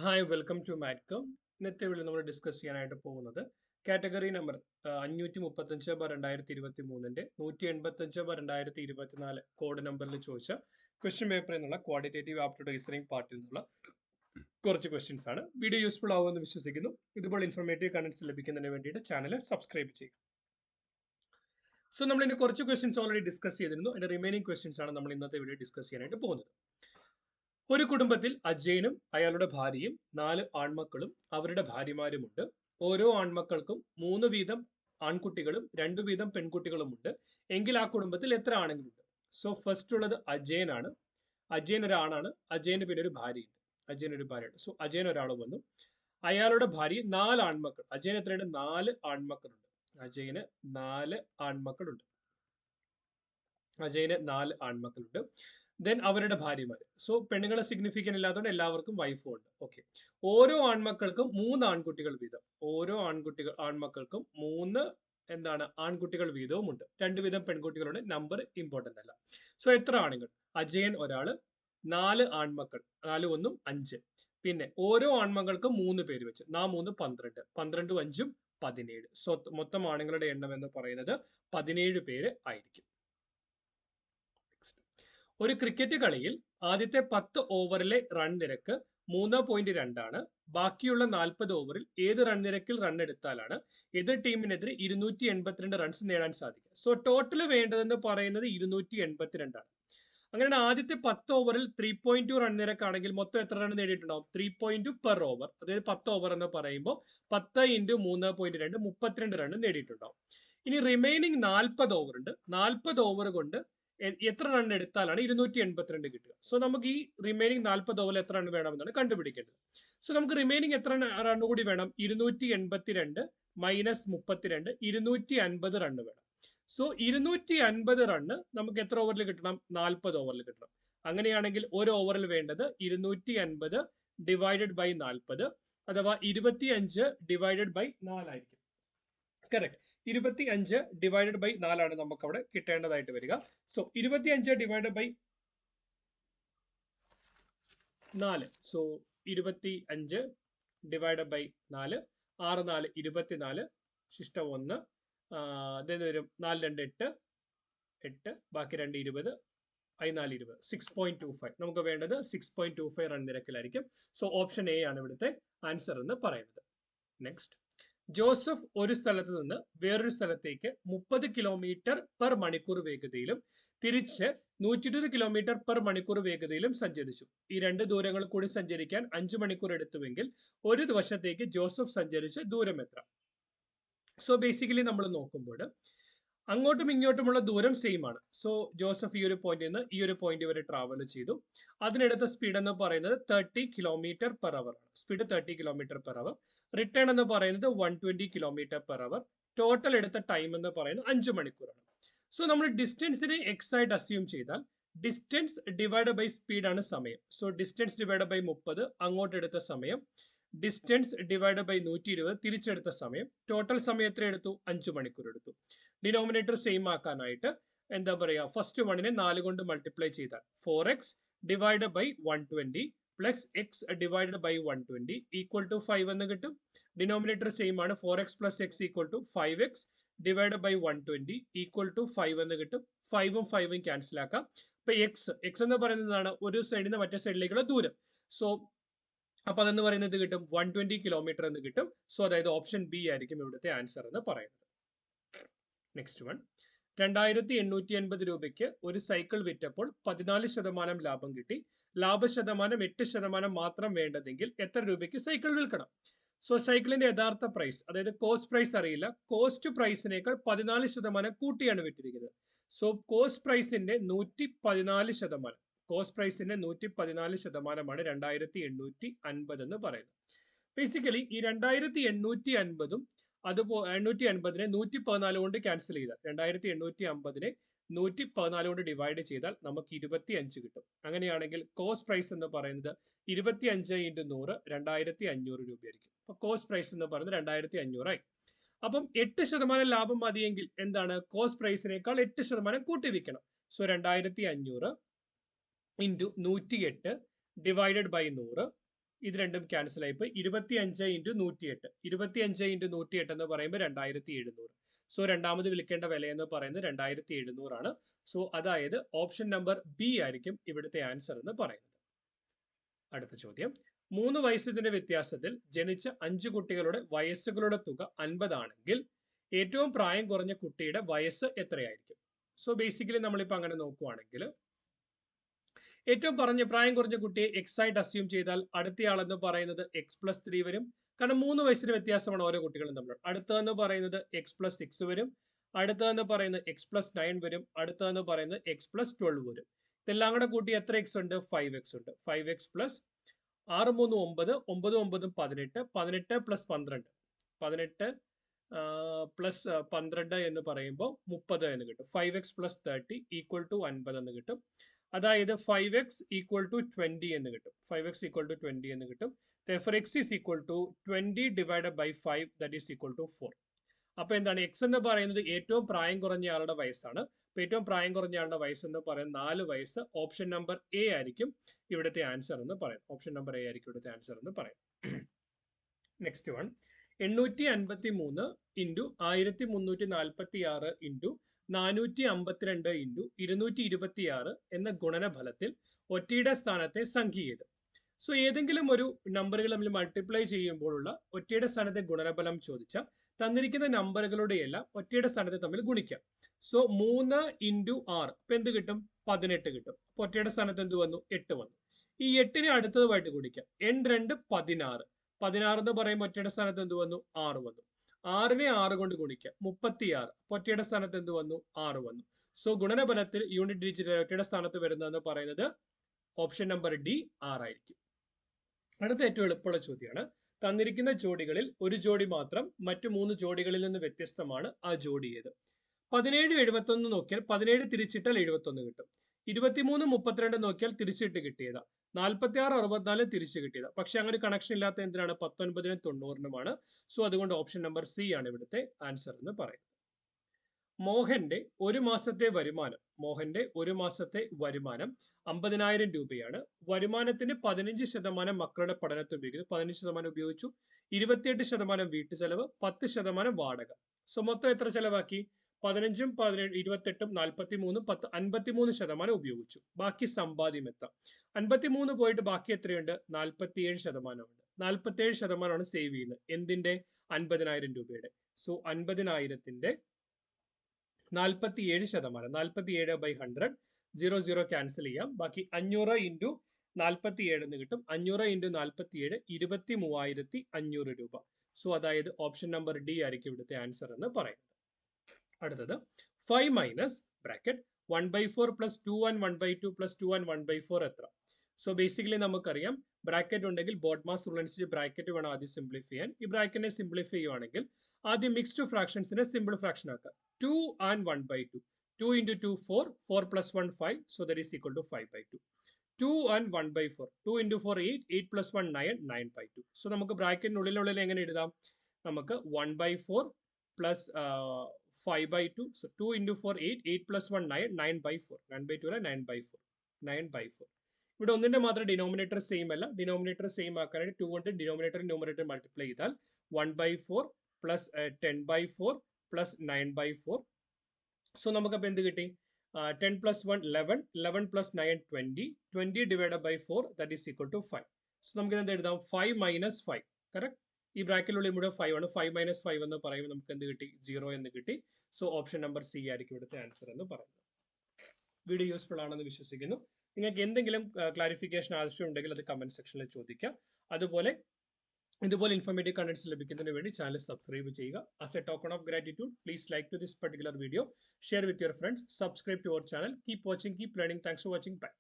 Hi welcome to മാറ്റ്കം. ഇന്നത്തെ video നമ്മൾ discuss ചെയ്യാനായിട്ട് പോകുന്നത് കാറ്റഗറി നമ്പർ 535/2023 185/2024 കോഡ് നമ്പറിൽ ചോദിച്ച ക്വസ്റ്റ്യൻ പേപ്പറിൽ നിന്നുള്ള ക്വാണ്ടിറ്റേറ്റീവ് ആപ്റ്റിറ്റ്യൂഡ് റീസണിംഗ് പാർട്ടിൽ നിന്നുള്ള കുറച്ച് ക്വസ്റ്റ്യൻസ് ആണ്. വീഡിയോ യൂസ്ഫുൾ ആവുമെന്ന് വിശ്വസിക്കുന്നു. ഇതുപോലെ ഇൻഫോർമേറ്റീവ് കണ്ടന്റ്സ് ലഭിക്കുന്നതിന് വേണ്ടിയിട്ട് ചാനൽ സബ്സ്ക്രൈബ് ചെയ്യുക. സോ നമ്മൾ ഇതിന്റെ കുറച്ച് ക്വസ്റ്റ്യൻസ് ഓൾറെഡി ഡിസ്കസ് ചെയ്തിരുന്നു. അതിന്റെ റിമൈനിങ് ക്വസ്റ്റ്യൻസ് ആണ് നമ്മൾ ഇന്നത്തെ വീഡിയോ ഡിസ്കസ് ചെയ്യാനായിട്ട് പോകുന്നത്. ഒരു കുടുംബത്തിൽ അജയനും അയാളുടെ ഭാര്യയും 4 ആൺമക്കളും അവരുടെ ഭാര്യമാരുമുണ്ട്. ഓരോ ആൺമക്കൾക്കും 3 വീതം ആൺകുട്ടികളും 2 വീതം പെൺകുട്ടികളുമുണ്ട്. എങ്കിൽ ആ കുടുംബത്തിൽ എത്ര ആണുങ്ങളുണ്ട്? സോ ഫസ്റ്റ് ഉള്ളത് അജയനാണ്. അജയൻ ഒരാണാണ്. അജയന് പിന്നെ ഒരു ഭാര്യയുണ്ട്. അജയൻ ഒരു ഭാര്യയുണ്ട്. സോ അജയൻ ഒരാൾ വന്നു. അയാളുടെ ഭാര്യ 4 ആൺമക്കൾ. അജയൻ എത്രയുണ്ട്? 4 ആൺമക്കളുണ്ട്. അജയന് 4 ആൺമക്കളുണ്ട്. അജയന് 4 ആൺമക്കളുണ്ട്. ദെൻ അവരുടെ ഭാര്യമാര്. സോ പെണ്ണുങ്ങളെ സിഗ്നിഫിക്കൻ ഇല്ലാത്തതുകൊണ്ട് എല്ലാവർക്കും വൈഫും ഉണ്ട്. ഓക്കെ. ഓരോ ആൺമക്കൾക്കും 3 ആൺകുട്ടികൾ വീതം. ഓരോ ആൺമക്കൾക്കും 3 ആൺകുട്ടികൾ വീതവും ഉണ്ട്. 2 വീതം പെൺകുട്ടികളുണ്ട്. നമ്പർ ഇമ്പോർട്ടന്റ് അല്ല. സോ എത്ര ആണുങ്ങൾ? അജയൻ ഒരാള്, 4 ആൺമക്കൾ, 4 1 5. പിന്നെ ഓരോ ആൺമക്കൾക്കും 3 പേര് വെച്ച് 3 12, 12 5 17. സോ മൊത്തം ആണുങ്ങളുടെ എണ്ണം എന്ന് പറയുന്നത് 17 പേര് ആയിരിക്കും. ഒരു ക്രിക്കറ്റ് കളിയിൽ ആദ്യത്തെ 10 ഓവറിലെ റൺ നിരക്ക് 3.2 ആണ്. ബാക്കിയുള്ള 40 ഓവറിൽ ഏത് റൺ നിരക്കിൽ റൺ എടുത്താലാണ് എതിർ ടീമിനെതിരെ 282 റൺസ് നേടാൻ സാധിക്കുക? സോ ടോട്ടൽ വേണ്ടതെന്ന് പറയുന്നത് 282 ആണ്. അങ്ങനെ ആദ്യത്തെ 10 ഓവറിൽ 3.2 റൺ നിരക്കാണെങ്കിൽ മൊത്തം എത്ര റൺ നേടിയിട്ടുണ്ടാവും? 3.2 per over. അതായത് 10 ഓവർ എന്ന് പറയുമ്പോൾ 10 × 3.2 32 റൺ നേടിയിട്ടുണ്ടാവും. ഇനി റിമൈനിങ് 40 ഓവർ ഉണ്ട്. 40 ഓവർ കൊണ്ട് എത്ര റൺ എടുത്താലാണ് 282 കിട്ടുക? സോ നമുക്ക് ഈ റിമൈനിങ് 40 ഓവറിൽ എത്ര റൺ വേണമെന്നാണ് കണ്ടുപിടിക്കേണ്ടത്. സോ നമുക്ക് റിമൈനിങ് എത്ര റൺ കൂടി വേണം? 282 മൈനസ് 32 250 റൺ വേണം. സോ 250 റണ്ണ് നമുക്ക് എത്ര ഓവറിൽ കിട്ടണം? 40 ഓവറിൽ കിട്ടണം. അങ്ങനെയാണെങ്കിൽ ഒരു ഓവറിൽ വേണ്ടത് 250 ഡിവൈഡഡ് ബൈ 40 അഥവാ 25 ഡിവൈഡഡ് ബൈ 4 ആയിരിക്കും. കറക്റ്റ്. 25 ഡിവൈഡഡ് ബൈ 4 ആണ് നമുക്ക് അവിടെ കിട്ടേണ്ടതായിട്ട് വരിക. So 25 divided by 4. So 25 divided by 4. 6 4 24. ശിഷ്ടം 1. വരും 4 2 8. 8 ബാക്കി 2 20. 4 20. 6.25. നമുക്ക് വേണ്ടത് 6.25 റൺ നിരക്കിലായിരിക്കും. സോ ഓപ്ഷൻ എ ആണ് ഇവിടുത്തെ ആൻസർ എന്ന് പറയുന്നത്. നെക്സ്റ്റ്. ജോസഫ് ഒരു സ്ഥലത്ത് നിന്ന് വേറൊരു സ്ഥലത്തേക്ക് 30 കിലോമീറ്റർ പെർ മണിക്കൂർ വേഗതയിലും തിരിച്ച് 120 കിലോമീറ്റർ പെർ മണിക്കൂർ വേഗതയിലും സഞ്ചരിച്ചു. ഈ 2 ദൂരങ്ങൾ കൂടി സഞ്ചരിക്കാൻ 5 മണിക്കൂർ എടുത്തുവെങ്കിൽ ഒരു ദിവസത്തേക്ക് ജോസഫ് സഞ്ചരിച്ച ദൂരം എത്ര? സോ ബേസിക്കലി നമ്മൾ നോക്കുമ്പോൾ അങ്ങോട്ടും ഇങ്ങോട്ടുമുള്ള ദൂരം സെയിം ആണ്. സോ ജോസഫ് ഈ ഒരു പോയിന്റിൽ നിന്ന് ഈ ഒരു പോയിന്റ് വരെ ട്രാവൽ ചെയ്തു. അതിനെടുത്ത സ്പീഡ് എന്ന് പറയുന്നത് 30 കിലോമീറ്റർ പെർ അവർ ആണ്. Speed 30 kilometre per hour. Return എന്ന് പറയുന്നത് 120 കിലോമീറ്റർ പെർ അവർ. ടോട്ടൽ എടുത്ത ടൈം എന്ന് പറയുന്നത് 5 മണിക്കൂറാണ്. സോ നമ്മൾ ഡിസ്റ്റൻസിനെ എക്സ് ആയിട്ട് അസ്യൂം ചെയ്താൽ ഡിസ്റ്റൻസ് ഡിവൈഡ് ബൈ സ്പീഡ് ആണ് സമയം. സോ ഡിസ്റ്റൻസ് ഡിവൈഡ് ബൈ 30 അങ്ങോട്ട് എടുത്ത സമയം, ഡിസ്റ്റൻസ് ഡിവൈഡ് ബൈ 120 തിരിച്ചെടുത്ത സമയം. ടോട്ടൽ സമയം എത്ര എടുത്തു? 5 മണിക്കൂർ എടുത്തു. ഡിനോമിനേറ്റർ സെയിം ആക്കാനായിട്ട് എന്താ പറയുക, ഫസ്റ്റ് 1നെ 4 കൊണ്ട് മൾട്ടിപ്ലൈ ചെയ്താൽ 4x divide by 120 plus x divide by 120 equal to 5 എന്ന് കിട്ടും. ഡിനോമിനേറ്റർ സെയിം ആണ്. 4x plus x equal to 5x divide by 120 equal to 5 എന്ന് കിട്ടും. 5ഉം 5ഉം ക്യാൻസൽ ആക്കാം. ഇപ്പൊ എക്സ് എന്ന് പറയുന്നതാണ് ഒരു സൈഡിൽ നിന്ന് മറ്റേ സൈഡിലേക്കുള്ള ദൂരം. സോ അപ്പൊ അതെന്ന് പറയുന്നത് കിട്ടും 120 കിലോമീറ്റർ എന്ന് കിട്ടും. സോ അതായത് ഓപ്ഷൻ ബി ആയിരിക്കും ഇവിടുത്തെ ആൻസർ എന്ന് പറയുന്നത്. Next one. 2850 രൂപയ്ക്ക് ഒരു സൈക്കിൾ വിറ്റപ്പോൾ 14% ലാഭം കിട്ടി. ലാഭശതമാനം 8% മാത്രം വേണ്ടതെങ്കിൽ എത്ര രൂപയ്ക്ക് സൈക്കിൾ വിൽക്കണം? സോ സൈക്കിളിന്റെ യഥാർത്ഥ പ്രൈസ്, അതായത് കോസ്റ്റ് പ്രൈസ് അറിയില്ല. കോസ്റ്റ് പ്രൈസിനേക്കാൾ 14% കൂട്ടിയാണ് വിറ്റിരിക്കുന്നത്. സോ കോസ്റ്റ് പ്രൈസിന്റെ 114%, കോസ്റ്റ് പ്രൈസിന്റെ 114%മാണ് 2850 എന്ന് പറയുന്നത്. ബേസിക്കലി ഈ 2850ഉം അതുപോലെ 850നെ 114 കൊണ്ട് ക്യാൻസൽ ചെയ്താൽ 2850നെ 114 കൊണ്ട് ഡിവൈഡ് ചെയ്താൽ നമുക്ക് 25 കിട്ടും. അങ്ങനെയാണെങ്കിൽ കോസ്റ്റ് പ്രൈസ് എന്ന് പറയുന്നത് 25 × 100 2500 രൂപയായിരിക്കും. അപ്പൊ കോസ്റ്റ് പ്രൈസ് എന്ന് പറയുന്നത് 2500 ആയി. അപ്പം 8% ലാഭം മതിയെങ്കിൽ എന്താണ്? കോസ്റ്റ് പ്രൈസിനേക്കാൾ 8% കൂട്ടി വിൽക്കണം. സോ 2500 × 108 ഡിവൈഡഡ് ബൈ 100 ഇത് രണ്ടും ക്യാൻസൽ ആയിപ്പോൾ 25 ഇൻറ്റു 108 25 ഇൻറ്റു 108 എന്ന് പറയുമ്പോൾ 2700. സോ രണ്ടാമത് വിളിക്കേണ്ട വില എന്ന് പറയുന്നത് 2700 ആണ്. സോ അതായത് ഓപ്ഷൻ നമ്പർ ബി ആയിരിക്കും ഇവിടുത്തെ ആൻസർ എന്ന് പറയുന്നത്. അടുത്ത ചോദ്യം, 3 വയസ്സിന്റെ വ്യത്യാസത്തിൽ ജനിച്ച 5 കുട്ടികളുടെ വയസ്സുകളുടെ തുക 50 ആണെങ്കിൽ ഏറ്റവും പ്രായം കുറഞ്ഞ കുട്ടിയുടെ വയസ്സ് എത്രയായിരിക്കും? സോ ബേസിക്കലി നമ്മളിപ്പോൾ അങ്ങനെ നോക്കുവാണെങ്കിൽ ഏറ്റവും പ്രായം കുറഞ്ഞ കുട്ടിയെ എക്സ് ആയിട്ട് അസ്യൂം ചെയ്താൽ അടുത്തയാളെന്ന് പറയുന്നത് x+3 വരും. കാരണം 3 വയസ്സിന് വ്യത്യാസമാണ് ഓരോ കുട്ടികളും തമ്മിൽ. അടുത്തതെന്ന് പറയുന്നത് x+6 വരും. അടുത്തതെന്ന് പറയുന്നത് x+9 വരും. അടുത്തതെന്ന് പറയുന്നത് x+12 വരും. ഇതെല്ലാം കൂടെ കൂട്ടി എത്ര എക്സ് ഉണ്ട്? 5x ഉണ്ട്. 5x പ്ലസ് 6 3 9 9 9 18 18 പ്ലസ് 12 18 പ്ലസ് 12 എന്ന് പറയുമ്പോൾ 30 എന്ന് കിട്ടും. 5x പ്ലസ് 30 ഈക്വൽ ടു 50 എന്ന് കിട്ടും. അതായത് 5x ഈക്വൽ ടു 20 എന്ന് കിട്ടും. 5x ഈക്വൽ ടു 20 എന്ന് കിട്ടും. Therefore x is equal to 20 divided by 5 that is equal to 4. അപ്പൊ എന്താണ് x എന്ന് പറയുന്നത് ഏറ്റവും പ്രായം കുറഞ്ഞ ആളുടെ വയസ്സാണ്. അപ്പൊ ഏറ്റവും പ്രായം കുറഞ്ഞ ആളുടെ വയസ്സ് എന്ന് പറയുന്നത് 4 വയസ്സ്. ഓപ്ഷൻ നമ്പർ എ ആയിരിക്കും ഇവിടുത്തെ ആൻസർ എന്ന് പറയാം. ഓപ്ഷൻ നമ്പർ എ ആയിരിക്കും ഇവിടുത്തെ ആൻസർ എന്ന് പറയാം. Next one, 853 into 1346 into 452 into 226 എന്ന ഗുണനഫലത്തിൽ ഒറ്റയുടെ സ്ഥാനത്തെ സംഖ്യ ചെയ്ത്. സോ ഏതെങ്കിലും ഒരു നമ്പറുകൾ തമ്മിൽ മൾട്ടിപ്ലൈ ചെയ്യുമ്പോഴുള്ള ഒറ്റയുടെ സ്ഥാനത്തെ ഗുണനഫലം ചോദിച്ചാൽ തന്നിരിക്കുന്ന നമ്പറുകളുടെ എല്ലാം ഒറ്റയുടെ സ്ഥാനത്തെ തമ്മിൽ ഗുണിക്കാം. സോ 3 ഇൻറ്റു 6 ഇപ്പൊ എന്ത് കിട്ടും? 18 കിട്ടും. അപ്പൊ ഒറ്റയുടെ സ്ഥാനത്ത് എന്ത് വന്നു? 8 വന്നു. ഈ 8നെ അടുത്തതുമായിട്ട് ഗുണിക്കാം. 2 16 16 എന്ന് പറയുമ്പോൾ ഒറ്റയുടെ സ്ഥാനത്ത് എന്ത് വന്നു? 6 വന്നു. 6നെ 6 കൊണ്ട് ഗുണിക്കാം. 36. ഒറ്റയുടെ സ്ഥാനത്ത് എന്ത് വന്നു? 6 വന്നു. സോ ഗുണനഫലത്തിൽ യൂണിറ്റ് ഡിജിറ്റ് ഒറ്റയുടെ സ്ഥാനത്ത് വരുന്നതെന്ന് പറയുന്നത് ഓപ്ഷൻ നമ്പർ ഡി 6 ആയിരിക്കും. അടുത്ത ഏറ്റവും എളുപ്പമുള്ള ചോദ്യമാണ്. തന്നിരിക്കുന്ന ജോഡികളിൽ ഒരു ജോഡി മാത്രം മറ്റു 3 ജോഡികളിൽ നിന്ന് വ്യത്യസ്തമാണ്. ആ ജോഡി ഏത്? 17 71 നോക്കിയാൽ 17 തിരിച്ചിട്ടാൽ 71 കിട്ടും. 23 32 നോക്കിയാൽ തിരിച്ചിട്ട് കിട്ടിയതാ. 46 64 തിരിച്ചു കിട്ടിയതാ. പക്ഷെ അങ്ങനെ കണക്ഷൻ ഇല്ലാത്ത എന്തിനാണ്? 19 90 സോ അതുകൊണ്ട് ഓപ്ഷൻ നമ്പർ സി ആണ് ഇവിടുത്തെ ആൻസർ എന്ന് പറയുന്നത്. മോഹന്റെ ഒരു മാസത്തെ വരുമാനം 50,000 രൂപയാണ്. വരുമാനത്തിന് 15% മക്കളുടെ പഠനത്തിന് ഉപയോഗിക്കുന്നു. 15% ഉപയോഗിച്ചു. 28% വീട്ടു ചെലവ്, 10% വാടക. സോ മൊത്തം എത്ര ചെലവാക്കി? 15 17 28 43 10 53% ഉപയോഗിച്ചു. ബാക്കി സമ്പാദ്യം എത്ര? 53 പോയിട്ട് ബാക്കി എത്രയുണ്ട്? 47% ഉണ്ട്. 47% സേവ് ചെയ്യുന്നത്. എന്തിന്റെ? 50,000 രൂപയുടെ. സോ 50,000ത്തിന്റെ 47%. 47 by 100 0 ക്യാൻസൽ ചെയ്യാം. ബാക്കി 500 ഇൻറ്റു 47 എന്ന് കിട്ടും. 500 ഇൻറ്റു 47 23,500 രൂപ. സോ അതായത് ഓപ്ഷൻ നമ്പർ ഡി ആയിരിക്കും ഇവിടുത്തെ ആൻസർ എന്ന് പറയുന്നത്. അടുത്തത് 5 minus bracket 1/4 plus 2 and 1/2 plus 2 and 1/4 എത്ര? സോ ബേസിക്കലി നമുക്കറിയാം ബ്രാക്കറ്റ് ഉണ്ടെങ്കിൽ ബോഡ്മാസ് റൂൾ അനുസരിച്ച് ബ്രാക്കറ്റ് വേണം ആദ്യം സിംപ്ലിഫൈ ചെയ്യാൻ. ഈ ബ്രാക്കറ്റിനെ സിംപ്ലിഫൈ ചെയ്യുവാണെങ്കിൽ ആദ്യം മിക്സ്ഡ് ഫ്രാക്ഷൻസിനെ സിമ്പിൾ ഫ്രാക്ഷൻ ആക്കുക. 2 and 1/2. 2 into 2 4 4 plus 1 5 so that is equal to 5/2. 2 and 1/4. 2 into 4 8 8 plus 1 9 9/2. So നമുക്ക് ബ്രാക്കറ്റിനുള്ളിൽ എങ്ങനെ എഴുതാം? നമുക്ക് 1/4 പ്ലസ് 5/2. So 2 into 4 8 8 plus 1 9 9/4. 9/2 അല്ല 9/4. 9/4. ഇവിടെ ഒന്നിന്റെ മാത്രം ഡിനോമിനേറ്റർ സെയിം അല്ല. ഡിനോമിനേറ്റർ സെയിം ആക്കാനായിട്ട് 2 കൊണ്ട് ഡിനോമിനേറ്റർ ന്യൂമറേറ്റർ മൾട്ടിപ്ലൈ ചെയ്താൽ 1/4 പ്ലസ് 10/4 പ്ലസ് 9/4. സോ നമുക്കപ്പോൾ എന്ത് കിട്ടി? 10 plus 1 11 11 plus 9 20 20 divided by 4 that is equal to 5. So നമുക്ക് എന്ത് എഴുതാം? 5 minus 5. കറക്റ്റ്. ഈ ബ്രാക്കറ്റിനുള്ളിൽ ഇവിടെ 5 ആണ്. 5 minus 5 എന്ന് പറയുമ്പോൾ നമുക്ക് എന്ത് കിട്ടി? 0 എന്ന് കിട്ടി. സോ ഓപ്ഷൻ നമ്പർ സി ആയിരിക്കും ഇവിടുത്തെ ആൻസർ എന്ന് പറയുന്നത്. വീഡിയോ യൂസ്ഫുൾ ആണെന്ന് വിശ്വസിക്കുന്നു. നിങ്ങൾക്ക് എന്തെങ്കിലും ക്ലാരിഫിക്കേഷൻ ആവശ്യമുണ്ടെങ്കിൽ അത് കമന്റ് സെക്ഷനിൽ ചോദിക്കാം. അതുപോലെ ഇതുപോലെ ഇൻഫോർമേറ്റീവ് കണ്ടന്റ്സ് ലഭിക്കുന്നതിന് വേണ്ടി ചാനൽ സബ്സ്ക്രൈബ് ചെയ്യുക. As a token of gratitude please like to this particular video, share with your friends, subscribe to our channel. Keep watching, keep learning. Thanks for watching. By.